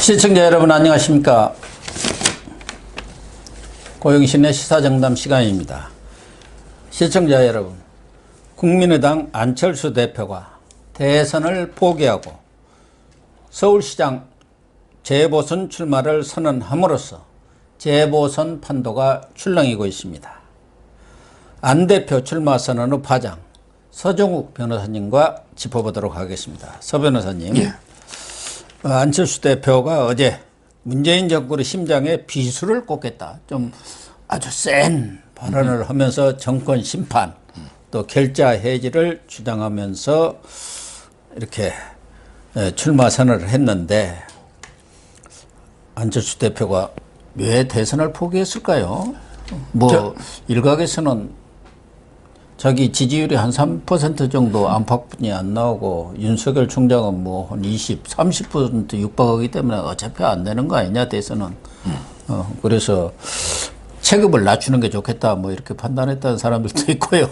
시청자 여러분 안녕하십니까. 고영신의 시사정담 시간입니다. 시청자 여러분, 국민의당 안철수 대표가 대선을 포기하고 서울시장 재보선 출마를 선언함으로써 재보선 판도가 출렁이고 있습니다. 안 대표 출마 선언 후 파장 서종욱 변호사님과 짚어보도록 하겠습니다. 서 변호사님, 예. 안철수 대표가 어제 문재인 정권의 심장에 비수를 꽂겠다, 좀 아주 센 발언을 하면서 정권 심판 또 결자 해지를 주장하면서 이렇게 출마 선언을 했는데, 안철수 대표가 왜 대선을 포기했을까요? 일각에서는 자기 지지율이 한 3% 정도 안팎뿐이 안 나오고 윤석열 총장은 뭐 한 20, 30% 육박하기 때문에 어차피 안 되는 거 아니냐 대선은. 그래서 체급을 낮추는 게 좋겠다 뭐 이렇게 판단했다는 사람들도 있고요.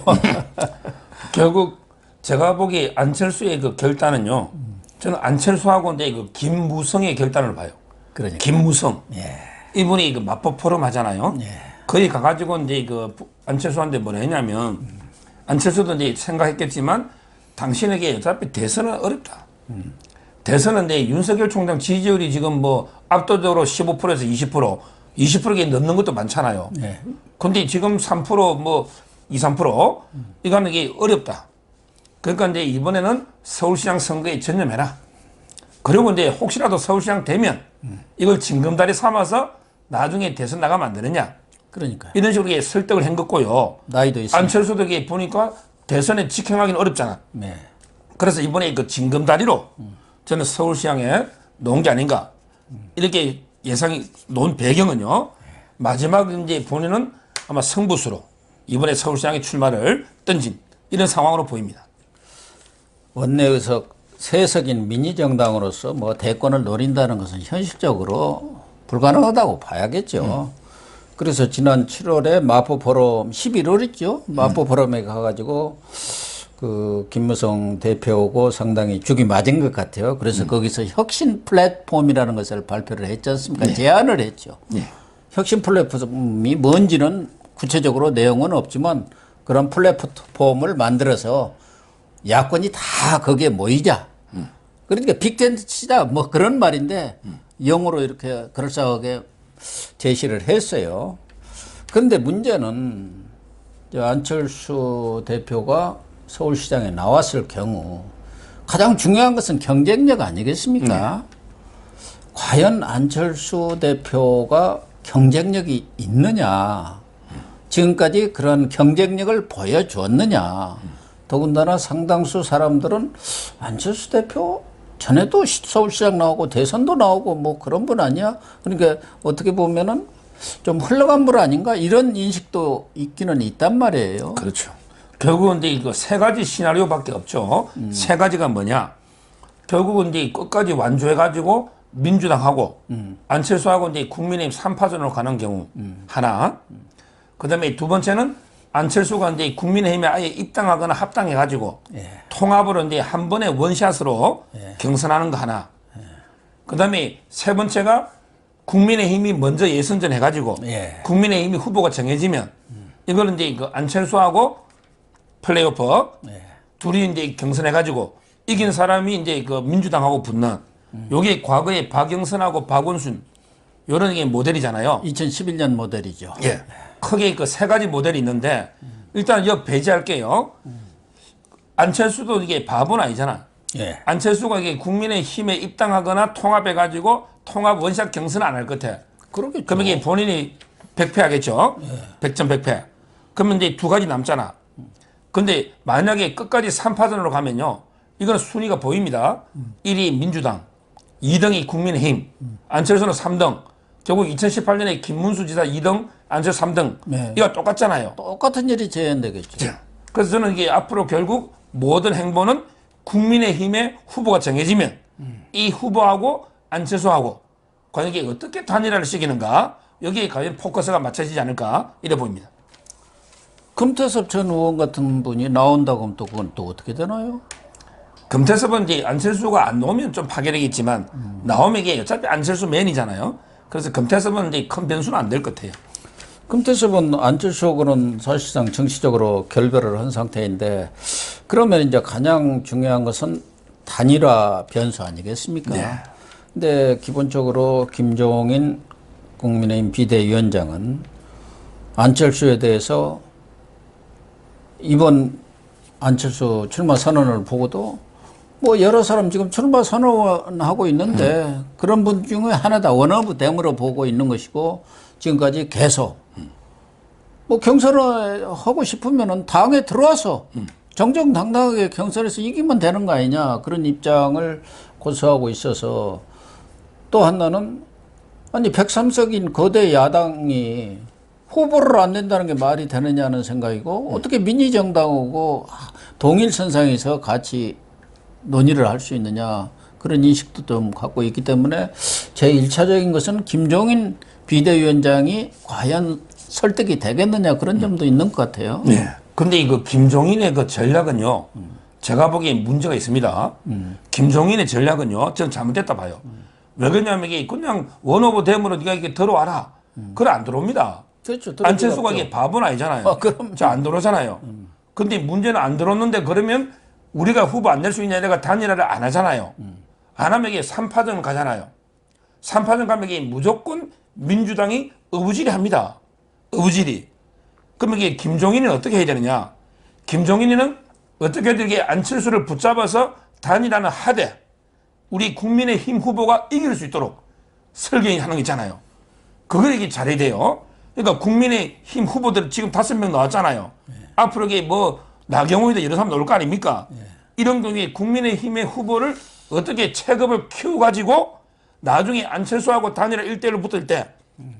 결국 제가 보기에 안철수의 그 결단은요, 저는 안철수하고 이제 그 김무성의 결단을 봐요. 그러니까. 김무성. 예. 이분이 그 마포 포럼 하잖아요. 예. 거기 가가지고 이제 그 안철수한테 뭐라 했냐면, 안철수도 이제 생각했겠지만 당신에게 어차피 대선은 어렵다. 대선은 이제 윤석열 총장 지지율이 지금 뭐 압도적으로 15%에서 20%게 넘는 것도 많잖아요. 예. 근데 지금 3% 2~3% 이거는 이게 어렵다. 그러니까 이제 이번에는 서울시장 선거에 전념해라. 그리고 이제 혹시라도 서울시장 되면 이걸 징검다리 삼아서 나중에 대선 나가면 안 되느냐. 그러니까 이런 식으로 설득을 한 거고요. 나이도 있으니까. 안철수도 이게 보니까 대선에 직행하기는 어렵잖아. 네. 그래서 이번에 그 징검다리로 저는 서울시장에 놓은 게 아닌가. 이렇게 예상이 놓은 배경은요, 마지막 이제 본인은 아마 승부수로 이번에 서울시장에 출마를 던진 이런 상황으로 보입니다. 원내의석 세석인 민주정당으로서 뭐 대권을 노린다는 것은 현실적으로 불가능하다고 봐야겠죠. 그래서 지난 7월에 마포 포럼, 11월이죠. 마포 포럼에 가가지고 그 김무성 대표하고 상당히 죽이 맞은 것 같아요. 그래서 거기서 혁신 플랫폼이라는 것을 발표를 했지 않습니까? 네. 제안을 했죠. 네. 혁신 플랫폼이 뭔지는 구체적으로 내용은 없지만 그런 플랫폼을 만들어서 야권이 다 거기에 모이자. 그러니까 빅텐트치다 뭐 그런 말인데 영어로 이렇게 그럴싸하게 제시를 했어요. 그런데 문제는 안철수 대표가 서울시장에 나왔을 경우 가장 중요한 것은 경쟁력 아니겠습니까? 과연 안철수 대표가 경쟁력이 있느냐, 지금까지 그런 경쟁력을 보여주었느냐. 더군다나 상당수 사람들은 안철수 대표 전에도 서울시장 나오고 대선도 나오고 뭐 그런 분 아니야? 그러니까 어떻게 보면은 좀 흘러간 분 아닌가? 이런 인식도 있기는 있단 말이에요. 그렇죠. 결국은 이제 이거 세 가지 시나리오밖에 없죠. 세 가지가 뭐냐? 결국은 이제 끝까지 완주해가지고 민주당하고 안철수하고 이제 국민의힘 3파전으로 가는 경우 하나. 그다음에 두 번째는 안철수가 이제 국민의힘에 아예 입당하거나 합당해가지고 통합으로 이제 한 번에 원샷으로 경선하는 거 하나. 그다음에 세 번째가 국민의힘이 먼저 예선전 해가지고 국민의힘이 후보가 정해지면 이거는 이제 그 안철수하고 플레이오프 둘이 이제 경선해가지고 이긴 사람이 이제 그 민주당하고 붙는. 요게 과거에 박영선하고 박원순 요런 게 모델이잖아요. 2011년 모델이죠. 예. 크게 그 세 가지 모델이 있는데 일단 여기 배제할게요. 안철수도 이게 바보는 아니잖아. 예. 안철수가 이게 국민의힘에 입당하거나 통합해가지고 통합 원샷 경선 안 할 것 같아. 그러겠죠. 그러면 이게 본인이 100패 하겠죠. 100점 100패. 그러면 이제 두 가지 남잖아. 근데 만약에 끝까지 3파전으로 가면요, 이건 순위가 보입니다. 1위 민주당, 2등이 국민의힘, 안철수는 3등. 결국 2018년에 김문수 지사 2등, 안철수 3등. 네. 이거 똑같잖아요. 똑같은 일이 재현되겠죠. 그래서 저는 이게 앞으로 결국 모든 행보는 국민의힘의 후보가 정해지면 이 후보하고 안철수하고 과연 이게 어떻게 단일화를 시키는가, 여기에 과연 포커스가 맞춰지지 않을까 이래 보입니다. 금태섭 전 의원 같은 분이 나온다고 하면 또 그건 또 어떻게 되나요? 금태섭은 이제 안철수가 안 나오면 좀 파괴력이겠지만 나오면 이게 어차피 안철수 맨이잖아요. 그래서 금태섭은 이제 큰 변수는 안 될 것 같아요. 금태섭은 안철수하고는 사실상 정치적으로 결별을 한 상태인데 그러면 이제 가장 중요한 것은 단일화 변수 아니겠습니까? 네. 근데 기본적으로 김종인 국민의힘 비대위원장은 안철수에 대해서 이번 안철수 출마 선언을 보고도 뭐 여러 사람 지금 출마 선언하고 있는데 그런 분 중에 하나다 원어브 댐으로 보고 있는 것이고 지금까지 계속 뭐 경선을 하고 싶으면은 당에 들어와서 정정당당하게 경선에서 이기면 되는 거 아니냐 그런 입장을 고수하고 있어서 또 하나는 아니 103석인 거대 야당이 후보를 안 낸다는 게 말이 되느냐는 생각이고 어떻게 민주정당하고 동일선상에서 같이 논의를 할 수 있느냐 그런 인식도 좀 갖고 있기 때문에 제 1차적인 것은 김종인 비대위원장이 과연 설득이 되겠느냐 그런 점도 있는 것 같아요. 네. 근데 이거 김종인의 그 전략은요, 제가 보기엔 문제가 있습니다. 김종인의 전략은요, 저는 잘못됐다 봐요. 왜 그러냐면 이게 그냥 원오브 댐으로 네가 이게 들어와라. 그래 안 들어옵니다. 그렇죠. 안철수가 이게 바보는 아니잖아요. 그럼. 저 안 들어오잖아요. 근데 문제는 안 들어오는데 그러면 우리가 후보 안 낼 수 있냐 내가 단일화를 안 하잖아요. 안 하면 이게 3파전 가잖아요. 3파전 가면 이게 무조건 민주당이 어부질이 합니다. 어부질이. 그러면 이게 김종인은 어떻게 해야 되느냐? 김종인은 어떻게든 이게 안철수를 붙잡아서 단일화는 하되 우리 국민의힘 후보가 이길 수 있도록 설계하는 게 있잖아요. 그걸 이게 잘해야 돼요. 그러니까 국민의힘 후보들 지금 5명 나왔잖아요. 앞으로 이게 뭐 나경원이다 이런 사람 나올 거 아닙니까? 이런 경우에 국민의힘의 후보를 어떻게 체급을 키워가지고 나중에 안철수하고 단일화 1대1로 붙을 때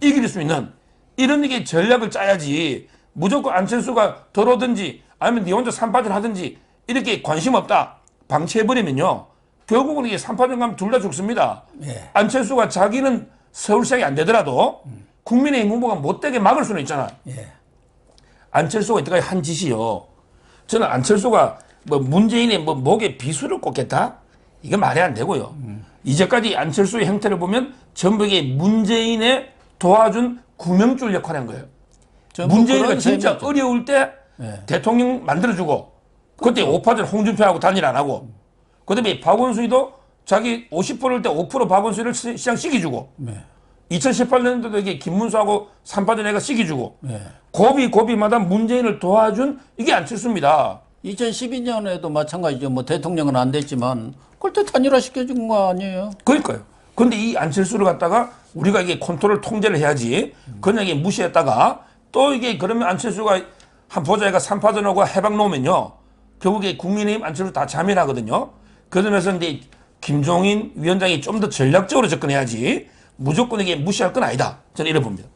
이길 수 있는 이런 게 전략을 짜야지 무조건 안철수가 들어오든지 아니면 네 혼자 3파전 하든지 이렇게 관심 없다 방치해버리면요. 결국은 이게 3파전 가면 둘 다 죽습니다. 안철수가 자기는 서울시장이 안 되더라도 국민의힘 후보가 못되게 막을 수는 있잖아요. 안철수가 이때까지 한 짓이요. 저는 안철수가 뭐 문재인의 뭐 목에 비수를 꽂겠다? 이게 말이 안 되고요. 이제까지 안철수의 행태를 보면 전부 이게 문재인의 도와준 구명줄 역할을 한 거예요. 문재인이가 진짜 셈이죠. 어려울 때 대통령 만들어주고 그때 5파전 홍준표하고 단일 안 하고 그다음에 박원순이도 자기 50%일 때 5% 박원순이를 시장 시기주고 2018년도도 이게 김문수하고 3파전 애가 시기주고 고비마다 문재인을 도와준 이게 안철수입니다. 2012년에도 마찬가지죠. 뭐 대통령은 안 됐지만 그걸 또 단일화 시켜준 거 아니에요? 그러니까요. 그런데 이 안철수를 갖다가 우리가 이게 컨트롤 통제를 해야지 그냥 이게 무시했다가 또 이게 그러면 안철수가 한 보좌가 3파전하고 해방 놓으면요. 결국에 국민의힘 안철수 다 자멸하거든요. 그 점에서 이제 김종인 위원장이 좀 더 전략적으로 접근해야지 무조건 이게 무시할 건 아니다. 저는 이래 봅니다.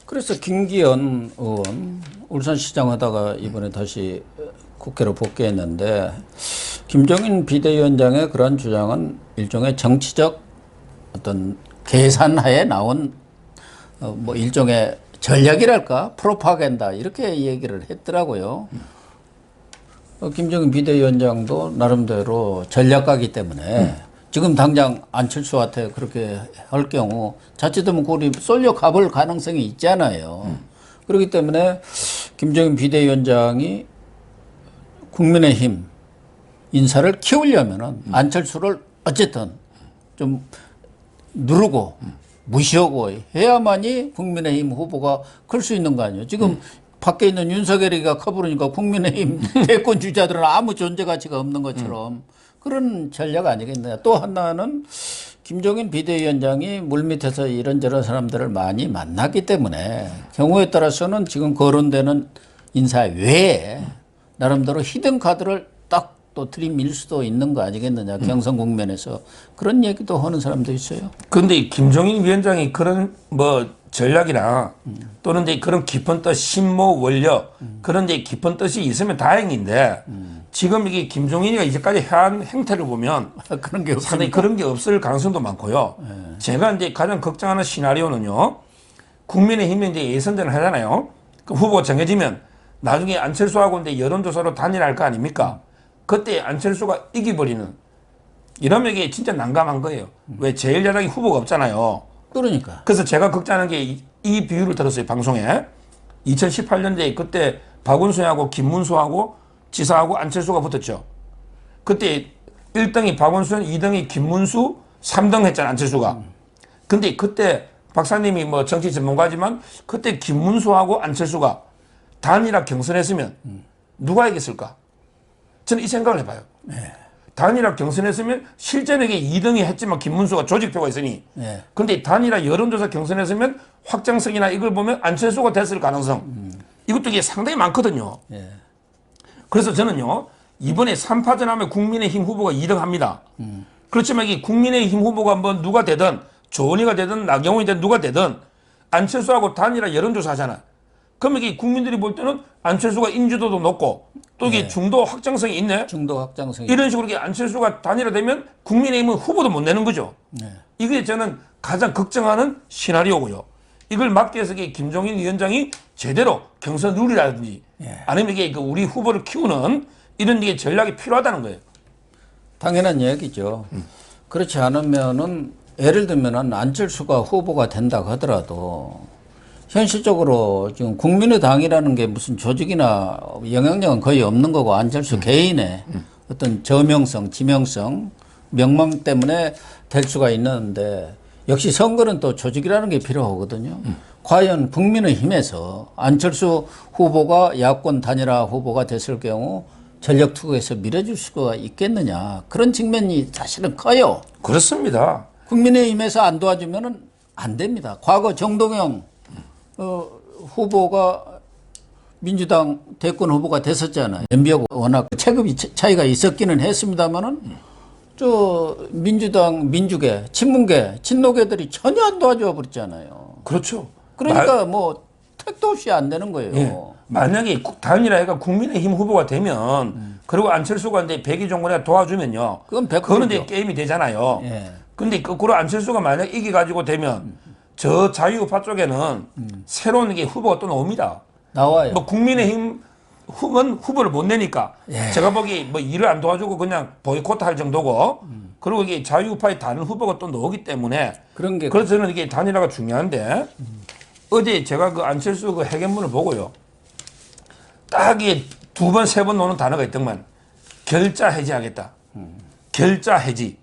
그래서 김기현 의원 울산시장 하다가 이번에 다시 국회로 복귀했는데 김종인 비대위원장의 그런 주장은 일종의 정치적 어떤 계산하에 나온 뭐 일종의 전략이랄까 프로파간다 이렇게 얘기를 했더라고요. 김종인 비대위원장도 나름대로 전략가기 때문에 지금 당장 안철수한테 그렇게 할 경우 자칫하면 우리 쏠려 가볼 가능성이 있잖아요. 그렇기 때문에 김종인 비대위원장이 국민의힘 인사를 키우려면은 안철수를 어쨌든 좀 누르고 무시하고 해야만이 국민의힘 후보가 클 수 있는 거 아니에요. 지금 밖에 있는 윤석열이가 커버르니까 국민의힘 대권 주자들은 아무 존재 가치가 없는 것처럼 그런 전략 아니겠느냐. 또 하나는 김종인 비대위원장이 물밑에서 이런저런 사람들을 많이 만났기 때문에 경우에 따라서는 지금 거론되는 인사 외에 나름대로 히든 카드를 딱 또 들이밀 수도 있는 거 아니겠느냐. 경선 국면에서 그런 얘기도 하는 사람도 있어요. 그런데 김종인 위원장이 그런 뭐 전략이나 또는 이제 그런 깊은 뜻, 신모, 원력 그런 이제 깊은 뜻이 있으면 다행인데 지금 이게 김종인이가 이제까지 해한 행태를 보면 그런 게 상당히 그런 게 없을 가능성도 많고요. 제가 이제 가장 걱정하는 시나리오는요. 국민의힘이 이제 예선전을 하잖아요. 그 후보가 정해지면 나중에 안철수하고 이제 여론조사로 단일할 거 아닙니까? 그때 안철수가 이겨버리는 이러면 이게 진짜 난감한 거예요. 왜 제1야당이 후보가 없잖아요. 그러니까. 그래서 제가 걱정하는 게 이 비유를 들었어요. 방송에. 2018년도에 그때 박원순하고 김문수하고 지사하고 안철수가 붙었죠. 그때 1등이 박원순, 2등이 김문수, 3등 했잖아, 안철수가. 근데 그때 박사님이 뭐 정치 전문가지만 그때 김문수하고 안철수가 단일화 경선했으면 누가 이겼을까? 저는 이 생각을 해봐요. 단일화 경선했으면 실제는 이게 2등이 했지만 김문수가 조직표가 있으니. 근데 단일화 여론조사 경선했으면 확장성이나 이걸 보면 안철수가 됐을 가능성. 이것도 이게 상당히 많거든요. 그래서 저는요, 이번에 3파전 하면 국민의힘 후보가 2등 합니다. 그렇지만 이게 국민의힘 후보가 뭐 누가 되든 조은희가 되든 나경원이 되든 누가 되든 안철수하고 단일화 여론조사 하잖아. 그러면 이게 국민들이 볼 때는 안철수가 인지도도 높고 또 이게 중도 확장성이 있네. 중도 확장성이. 이런 식으로 이게 안철수가 단일화되면 국민의힘은 후보도 못 내는 거죠. 이게 저는 가장 걱정하는 시나리오고요. 이걸 막기 위해서 김종인 위원장이 제대로 경선 룰이라든지 아니면 이게 그 우리 후보를 키우는 이런 게 전략이 필요하다는 거예요. 당연한 얘기죠. 그렇지 않으면은 예를 들면은 안철수가 후보가 된다고 하더라도 현실적으로 지금 국민의당이라는 게 무슨 조직이나 영향력은 거의 없는 거고 안철수 개인의 어떤 저명성, 지명성, 명망 때문에 될 수가 있는데 역시 선거는 또 조직이라는 게 필요하거든요. 과연 국민의힘에서 안철수 후보가 야권 단일화 후보가 됐을 경우 전력 투구에서 밀어줄 수가 있겠느냐. 그런 측면이 사실은 커요. 그렇습니다. 국민의힘에서 안 도와주면은 안 됩니다. 과거 정동영 후보가 민주당 대권 후보가 됐었잖아요. MB하고 워낙 체급이 차이가 있었기는 했습니다만은 저 민주당 민주계, 친문계, 친노계들이 전혀 안 도와줘 버렸잖아요. 그렇죠. 그러니까 뭐 택도 없이 안 되는 거예요. 예. 만약에 단일화가 국민의힘 후보가 되면 그리고 안철수가 이제 백의종군에 도와주면요. 그건 100%죠. 그거는 이제 게임이 되잖아요. 예. 근데 거꾸로 안철수가 만약 이겨가지고 되면 저 자유우파 쪽에는 새로운 이게 후보가 또 나옵니다. 나와요. 뭐 국민의힘 후보를 못 내니까 제가 보기 뭐 일을 안 도와주고 그냥 보이콧 할 정도고 그리고 이게 자유우파의 다른 후보가 또 나오기 때문에 그런 게 그래서 저는 이게 단일화가 중요한데 어제 제가 그 안철수 그 회견문을 보고요. 딱 이게 2번, 3번 나오는 단어가 있더만 결자 해지하겠다. 결자 해지.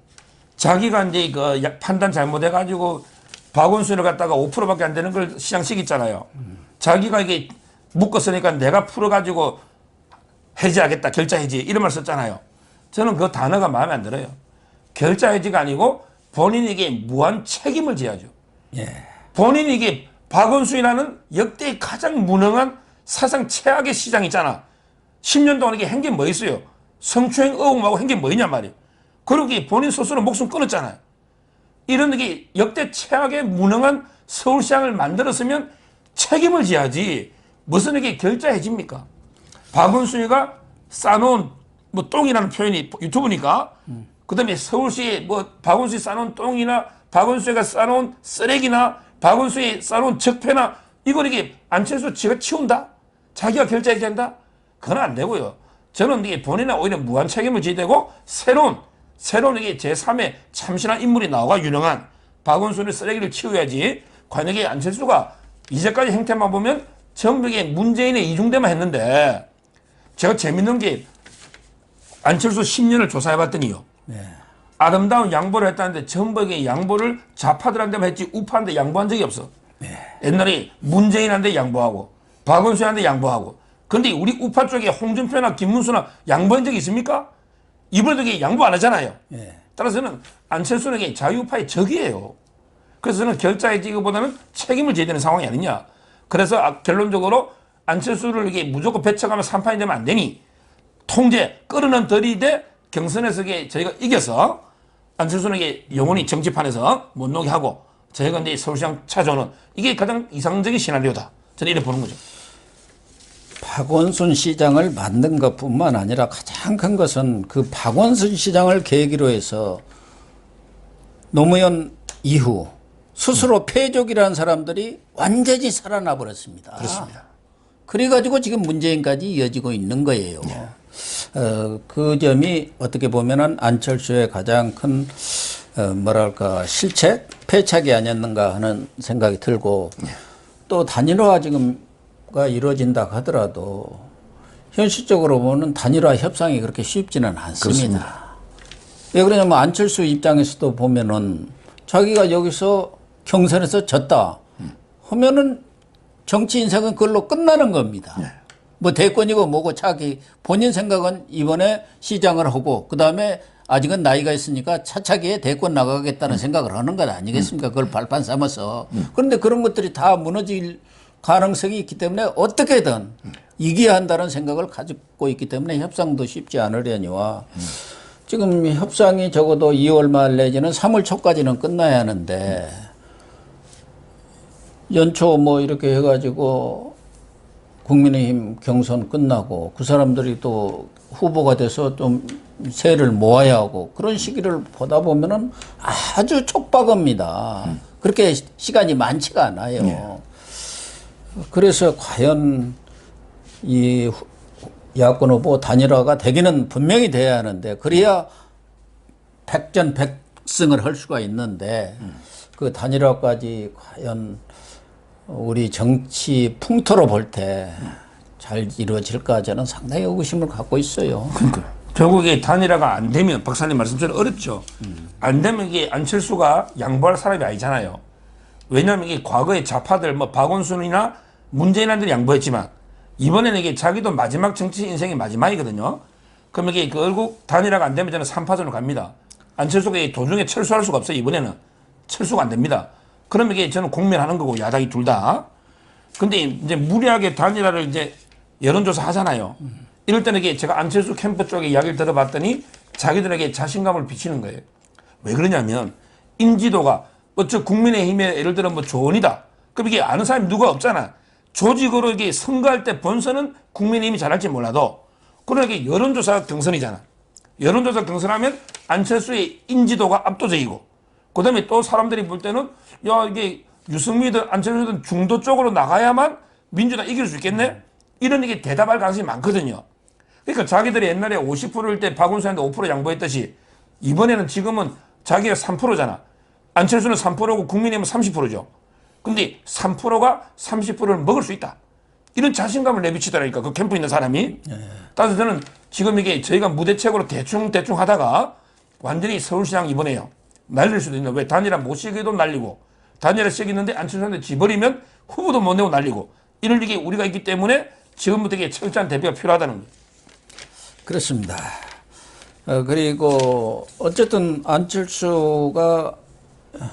자기가 이제 그 판단 잘못해가지고 박원순을 갖다가 5%밖에 안 되는 걸 시장식 있잖아요. 자기가 이게 묶었으니까 내가 풀어가지고 해지하겠다. 결자 해지. 이런 말 썼잖아요. 저는 그 단어가 마음에 안 들어요. 결자 해지가 아니고 본인에게 무한 책임을 져야죠. 본인이 이게 박원순이라는 역대 가장 무능한 사상 최악의 시장 있잖아. 10년 동안 이게 한 게 뭐 있어요? 성추행 의혹하고 한 게 뭐냐 말이에요. 그리고 본인 스스로 목숨 끊었잖아요. 이런 게 역대 최악의 무능한 서울시장을 만들었으면 책임을 져야지. 무슨 이게 결자해집니까? 박원순이가 싸놓은 뭐 똥이라는 표현이 유튜브니까 그다음에 서울시에 뭐 박원순이 싸놓은 똥이나 박원순이가 싸놓은 쓰레기나 박원순이 싸놓은 적폐나 이걸 이게 안철수 지가 치운다? 자기가 결자해진다? 그건 안 되고요. 저는 이게 본인은 오히려 무한 책임을 져야 되고 새로운 이게 제3의 참신한 인물이 나오가 유능한 박원순의 쓰레기를 치워야지. 관역에 안철수가 이제까지 행태만 보면 전부 이게 문재인의 이중대만 했는데 제가 재밌는 게 안철수 10년을 조사해봤더니요. 아름다운 양보를 했다는데 전부 이게 양보를 좌파들한테만 했지 우파한테 양보한 적이 없어. 옛날에 문재인한테 양보하고 박원순한테 양보하고 근데 우리 우파 쪽에 홍준표나 김문수나 양보한 적이 있습니까? 이번에도 이게 양보 안 하잖아요. 따라서는 안철수는 자유우파의 적이에요. 그래서 저는 결자해지기보다는 책임을 져야 되는 상황이 아니냐. 그래서 결론적으로 안철수를 이게 무조건 배척하면 3판이 되면 안 되니 통제, 끌어는 들이대 경선에서 저희가 이겨서 안철수는 영원히 정치판에서 못 나게 하고 저희가 이제 서울시장 찾아오는 이게 가장 이상적인 시나리오다. 저는 이렇게 보는 거죠. 박원순 시장을 만든 것뿐만 아니라 가장 큰 것은 그 박원순 시장을 계기로 해서 노무현 이후 스스로 패족이라는 사람들이 완전히 살아나 버렸습니다. 그렇습니다. 그래가지고 지금 문재인까지 이어지고 있는 거예요. 그 점이 어떻게 보면은 안철수의 가장 큰 뭐랄까 실책, 패착이 아니었는가 하는 생각이 들고 또 단일화 지금가 이루어진다 하더라도 현실적으로 보면 단일화 협상이 그렇게 쉽지는 않습니다. 그렇습니다. 왜 그러냐면 안철수 입장에서도 보면은 자기가 여기서 경선에서 졌다 하면은 정치 인생은 그걸로 끝나는 겁니다. 네. 뭐 대권이고 뭐고 자기 본인 생각은 이번에 시장을 하고 그다음에 아직은 나이가 있으니까 차차기에 대권 나가겠다는 생각을 하는 것 아니겠습니까? 그걸 발판 삼아서. 그런데 그런 것들이 다 무너질 가능성이 있기 때문에 어떻게든 이겨야 한다는 생각을 가지고 있기 때문에 협상도 쉽지 않으려니와 지금 협상이 적어도 2월 말 내지는 3월 초까지는 끝나야 하는데 연초 뭐 이렇게 해가지고 국민의힘 경선 끝나고 그 사람들이 또 후보가 돼서 좀 세를 모아야 하고 그런 시기를 보다 보면은 아주 촉박합니다. 그렇게 시간이 많지가 않아요. 네. 그래서 과연 이 야권 후보 단일화가 되기는 분명히 돼야 하는데 그래야 백전백승을 할 수가 있는데 그 단일화까지 과연 우리 정치 풍토로 볼 때 잘 이루어질까 저는 상당히 의구심을 갖고 있어요. 그러니까 결국에 단일화가 안 되면 박사님 말씀처럼 어렵죠. 안 되면 이게 안철수가 양보할 사람이 아니잖아요. 왜냐하면 이게 과거에 좌파들 뭐 박원순이나 문재인한테 양보했지만 이번에는 이게 자기도 마지막 정치 인생의 마지막이거든요. 그럼 이게 결국 단일화가 안 되면 저는 3파전으로 갑니다. 안철수가 도중에 철수할 수가 없어요. 이번에는 철수가 안 됩니다. 그러면 이게 저는 공멸하는 거고 야당이 둘 다. 근데 이제 무리하게 단일화를 이제 여론조사 하잖아요. 이럴 때는 이게 제가 안철수 캠프 쪽에 이야기를 들어봤더니 자기들에게 자신감을 비치는 거예요. 왜 그러냐면 인지도가 어쩌 국민의힘에 예를 들어 뭐 조언이다. 그럼 이게 아는 사람이 누가 없잖아. 조직으로 이게 선거할 때 본선은 국민의힘이 잘할지 몰라도 그러니까 이게 여론조사 경선이잖아. 여론조사 경선하면 안철수의 인지도가 압도적이고 그 다음에 또 사람들이 볼 때는 야 이게 유승민이든 안철수든 중도 쪽으로 나가야만 민주당 이길 수 있겠네? 이런 이게 대답할 가능성이 많거든요. 그러니까 자기들이 옛날에 50%일 때 박원순한테 5% 양보했듯이 이번에는 지금은 자기가 3%잖아. 안철수는 3%고 국민의힘은 30%죠. 근데 3%가 30%를 먹을 수 있다. 이런 자신감을 내비치더라니까 그 캠프에 있는 사람이. 따라서 저는 지금 이게 저희가 무대책으로 대충 하다가 완전히 서울시장 이번에요. 날릴 수도 있는 왜 단일화 못 시기도 날리고 단일화 시기는데 안철수한테 지버리면 후보도 못 내고 날리고 이럴 이게 우리가 있기 때문에 지금부터 이게 철저한 대비가 필요하다는 거예요. 그렇습니다. 그리고 어쨌든 안철수가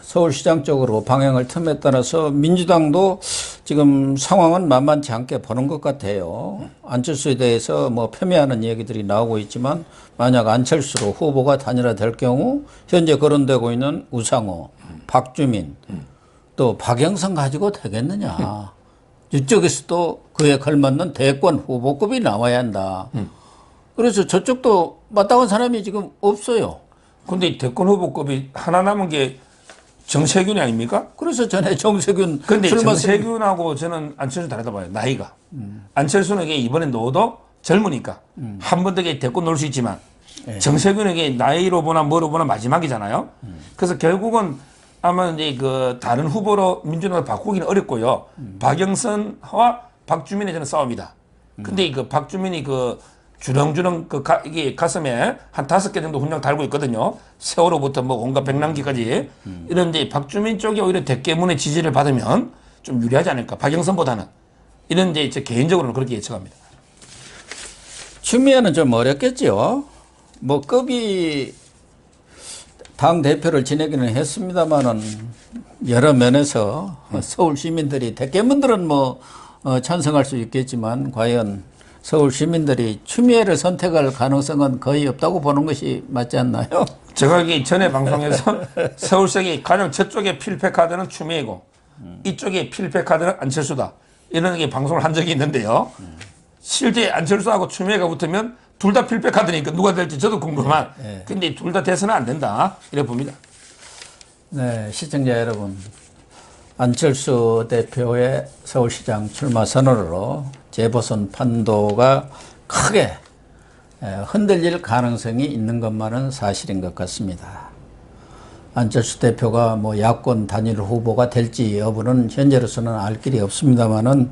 서울시장 쪽으로 방향을 틈에 따라서 민주당도 지금 상황은 만만치 않게 보는 것 같아요. 안철수에 대해서 뭐 폄훼하는 얘기들이 나오고 있지만 만약 안철수로 후보가 단일화될 경우 현재 거론되고 있는 우상호, 박주민, 또 박영선 가지고 되겠느냐. 이쪽에서도 그에 걸맞는 대권 후보급이 나와야 한다. 그래서 저쪽도 마땅한 사람이 지금 없어요. 근데 대권 후보급이 하나 남은 게 정세균이 아닙니까? 그래서 전에 정세균. 근데 정세균하고 저는 안철수 다르다 봐요. 나이가. 안철수는 이번에 넣어도 젊으니까 한 번 더 대권 놓을 수 있지만 정세균에게 나이로 보나 뭐로 보나 마지막이잖아요. 그래서 결국은 아마 이제 그 다른 후보로 민주당을 바꾸기는 어렵고요. 박영선과 박주민의 저는 싸움이다. 근데 그 박주민이 그 주렁주렁 이게 가슴에 한 5개 정도 훈장 달고 있거든요. 세월호부터 뭐 온갖 백남기까지. 이런데 박주민 쪽이 오히려 대깨문의 지지를 받으면 좀 유리하지 않을까. 박영선보다는. 이런 이제 제 개인적으로는 그렇게 예측합니다. 추미애는 좀 어렵겠죠. 뭐 급이 당 대표를 지내기는 했습니다만은 여러 면에서 서울 시민들이 대깨문들은 뭐 찬성할 수 있겠지만 과연 서울 시민들이 추미애를 선택할 가능성은 거의 없다고 보는 것이 맞지 않나요? 제가 여기 전에 방송에서 서울시장이 가장 저쪽에 필패 카드는 추미애고 이쪽에 필패 카드는 안철수다. 이런 게 방송을 한 적이 있는데요. 실제 안철수하고 추미애가 붙으면 둘 다 필패 카드니까 누가 될지 저도 궁금한. 근데 둘 다 돼서는 안 된다. 이렇게 봅니다. 네, 시청자 여러분. 안철수 대표의 서울시장 출마 선언으로 재보선 판도가 크게 흔들릴 가능성이 있는 것만은 사실인 것 같습니다. 안철수 대표가 뭐 야권 단일 후보가 될지 여부는 현재로서는 알 길이 없습니다만은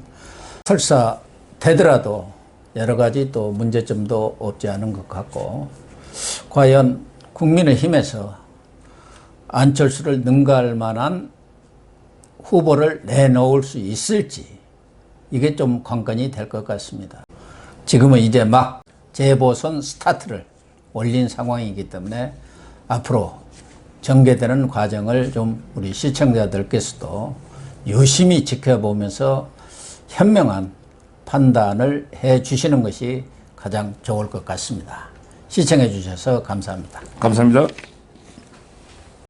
설사 되더라도 여러 가지 또 문제점도 없지 않은 것 같고, 과연 국민의힘에서 안철수를 능가할 만한 후보를 내놓을 수 있을지, 이게 좀 관건이 될 것 같습니다. 지금은 이제 막 재보선 스타트를 올린 상황이기 때문에 앞으로 전개되는 과정을 좀 우리 시청자들께서도 유심히 지켜보면서 현명한 판단을 해 주시는 것이 가장 좋을 것 같습니다. 시청해 주셔서 감사합니다. 감사합니다.